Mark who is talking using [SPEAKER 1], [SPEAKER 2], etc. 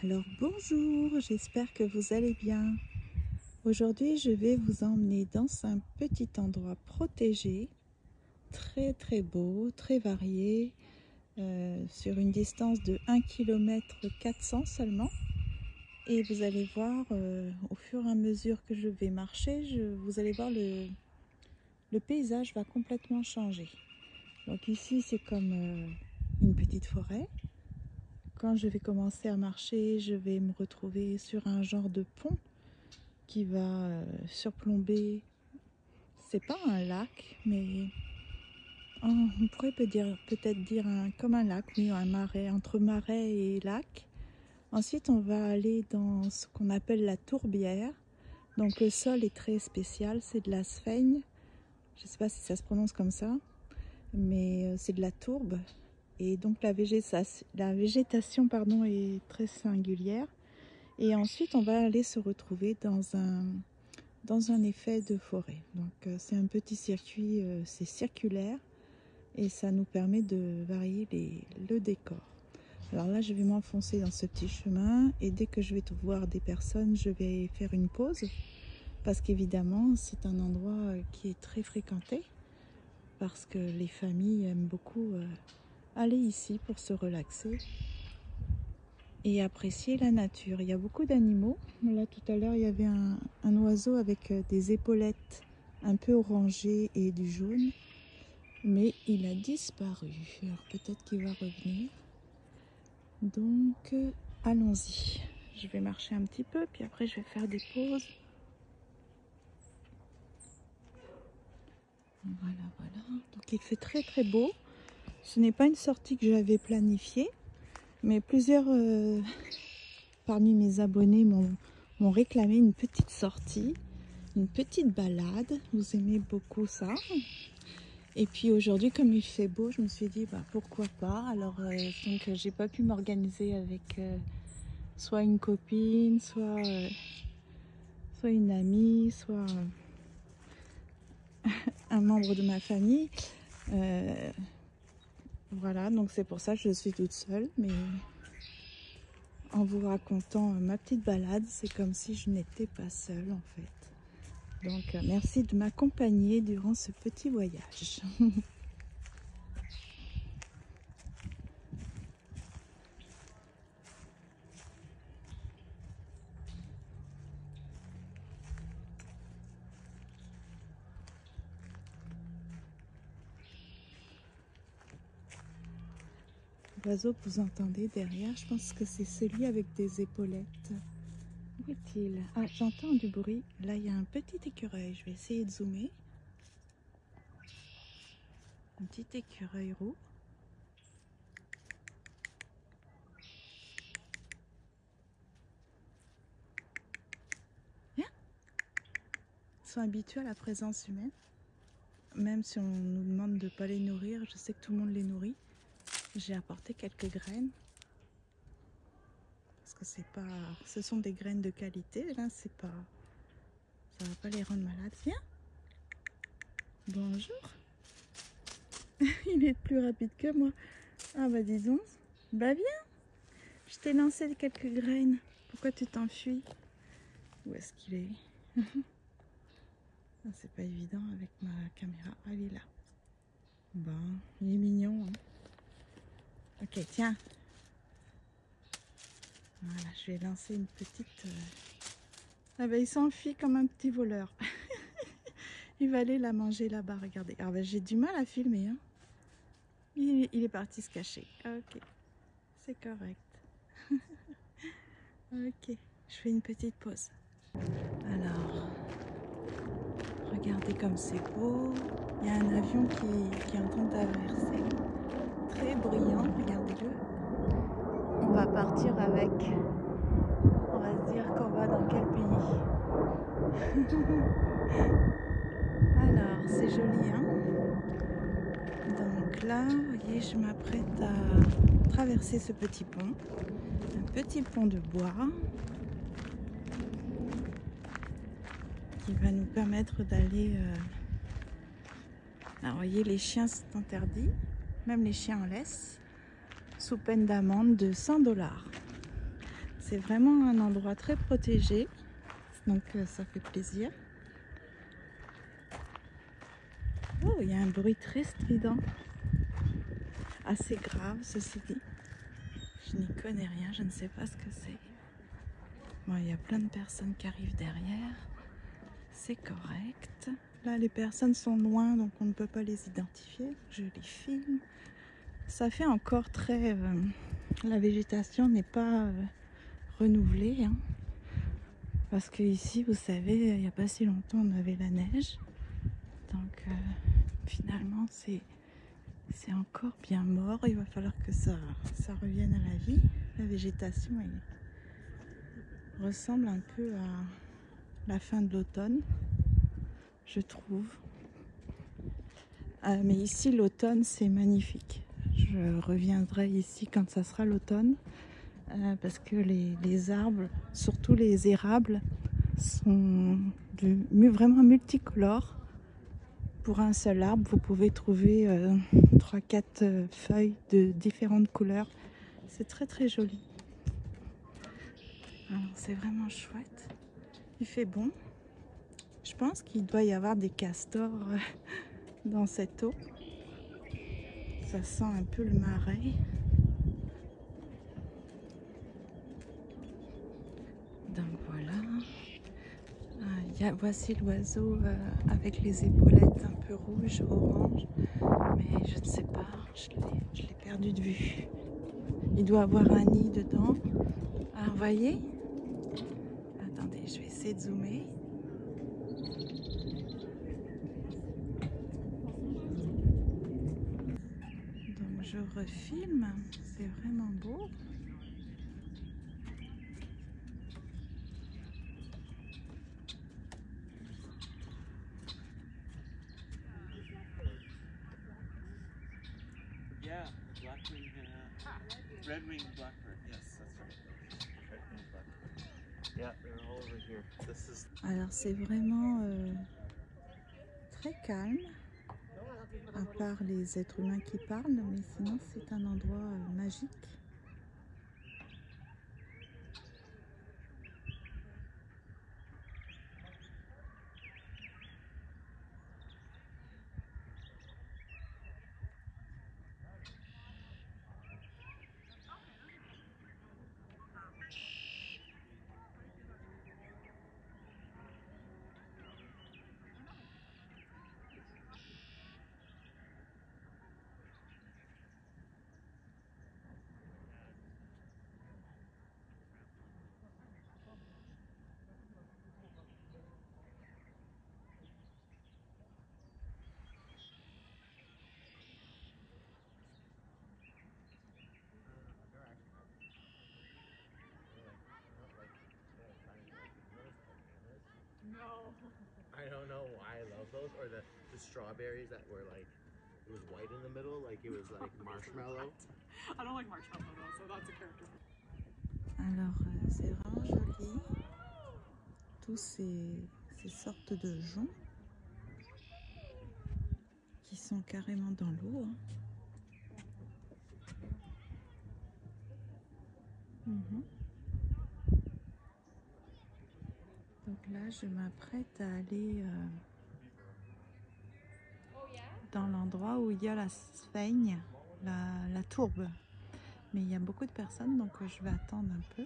[SPEAKER 1] Alors bonjour, j'espère que vous allez bien. Aujourd'hui, je vais vous emmener dans un petit endroit protégé, très beau, très varié, sur une distance de 1 km 400 seulement. Et vous allez voir, au fur et à mesure que je vais marcher, vous allez voir le paysage va complètement changer. Donc ici, c'est comme une petite forêt. Quand je vais commencer à marcher, je vais me retrouver sur un genre de pont qui va surplomber, c'est pas un lac, mais on pourrait peut-être dire comme un lac, oui, un marais, entre marais et lac. Ensuite, on va aller dans ce qu'on appelle la tourbière. Donc le sol est très spécial, c'est de la sphaigne. Je ne sais pas si ça se prononce comme ça, mais c'est de la tourbe. Et donc la végétation pardon, est très singulière. Et ensuite, on va aller se retrouver dans un effet de forêt. Donc c'est un petit circuit, c'est circulaire et ça nous permet de varier le décor. Alors là, je vais m'enfoncer dans ce petit chemin et dès que je vais voir des personnes, je vais faire une pause parce qu'évidemment, c'est un endroit qui est très fréquenté parce que les familles aiment beaucoup aller ici pour se relaxer et apprécier la nature. Il y a beaucoup d'animaux. Là, tout à l'heure, il y avait un oiseau avec des épaulettes un peu orangées et du jaune. Mais il a disparu. Alors peut-être qu'il va revenir. Donc, allons-y. Je vais marcher un petit peu, puis après, je vais faire des pauses. Voilà. Donc, il fait très beau. Ce n'est pas une sortie que j'avais planifiée. Mais plusieurs parmi mes abonnés m'ont réclamé une petite sortie, une petite balade. Vous aimez beaucoup ça. Et puis aujourd'hui, comme il fait beau, je me suis dit pourquoi pas. Alors donc j'ai pas pu m'organiser avec soit une copine, soit une amie, soit un membre de ma famille. Voilà, donc c'est pour ça que je suis toute seule, mais en vous racontant ma petite balade, c'est comme si je n'étais pas seule en fait. Donc merci de m'accompagner durant ce petit voyage. L'oiseau que vous entendez derrière, je pense que c'est celui avec des épaulettes. Où est-il? Ah, j'entends du bruit. Là, il y a un petit écureuil. Je vais essayer de zoomer. Un petit écureuil roux. Viens. Ils sont habitués à la présence humaine. Même si on nous demande de ne pas les nourrir, je sais que tout le monde les nourrit. J'ai apporté quelques graines. Parce que ce sont des graines de qualité. Là, ça va pas les rendre malades. Viens. Bonjour. Il est plus rapide que moi. Ah bah dis donc. Bah viens. Je t'ai lancé quelques graines. Pourquoi tu t'enfuis? Où est-ce qu'il est, Ah, c'est pas évident avec ma caméra. Ah, il est là. Bon, il est mignon. Hein. Ok, tiens. Voilà, je vais lancer une petite... Ah bah il s'enfuit comme un petit voleur. Il va aller la manger là-bas, regardez. Alors bah, j'ai du mal à filmer. Hein. Il est parti se cacher. Ok, c'est correct. Ok, je fais une petite pause. Alors, regardez comme c'est beau. Il y a un avion qui est en train de traverser. Très brillant, regardez-le. On va partir avec. On va se dire qu'on va dans quel pays. Alors, c'est joli, hein? Donc là, vous voyez, je m'apprête à traverser ce petit pont. Un petit pont de bois qui va nous permettre d'aller... Alors, vous voyez, les chiens, c'est interdit. Même les chiens en laisse. Sous peine d'amende de 100 $. C'est vraiment un endroit très protégé, donc ça fait plaisir. Oh, il y a un bruit très strident, assez grave ceci dit. Je n'y connais rien, je ne sais pas ce que c'est. Bon, il y a plein de personnes qui arrivent derrière, c'est correct. Là, les personnes sont loin, donc on ne peut pas les identifier. Je les filme. Ça fait encore très... la végétation n'est pas renouvelée, hein. Parce que ici, vous savez, il n'y a pas si longtemps, on avait la neige. Donc, finalement, c'est encore bien mort. Il va falloir que ça revienne à la vie. La végétation ressemble un peu à la fin de l'automne, je trouve. Mais ici, l'automne, c'est magnifique. Je reviendrai ici quand ça sera l'automne, parce que les arbres, surtout les érables, sont vraiment multicolores. Pour un seul arbre, vous pouvez trouver 3-4 feuilles de différentes couleurs. C'est très très joli. Alors c'est vraiment chouette. Il fait bon. Je pense qu'il doit y avoir des castors dans cette eau. Ça sent un peu le marais. Donc voilà. Voici l'oiseau avec les épaulettes un peu rouges, orange. Mais je ne sais pas, je l'ai perdu de vue. Il doit avoir un nid dedans. Alors vous voyez? Attendez, je vais essayer de zoomer. Donc je refilme, c'est vraiment beau.
[SPEAKER 2] Yeah, black-winged, red-winged blackbird. Yes, that's right. Red-winged blackbird. Yeah, they're all over here. This is.
[SPEAKER 1] Alors c'est vraiment très calme, à part les êtres humains qui parlent, mais sinon c'est un endroit magique.
[SPEAKER 2] No. I don't know why I love those, or the strawberries that were like, it was white in the middle, like it was like marshmallow.
[SPEAKER 3] I don't like marshmallow though, so that's a character.
[SPEAKER 1] Alors c'est vraiment joli, tous ces sortes de joncs qui sont carrément dans l'eau, hein. Donc là je m'apprête à aller dans l'endroit où il y a la sphaigne, la tourbe. Mais il y a beaucoup de personnes, donc je vais attendre un peu.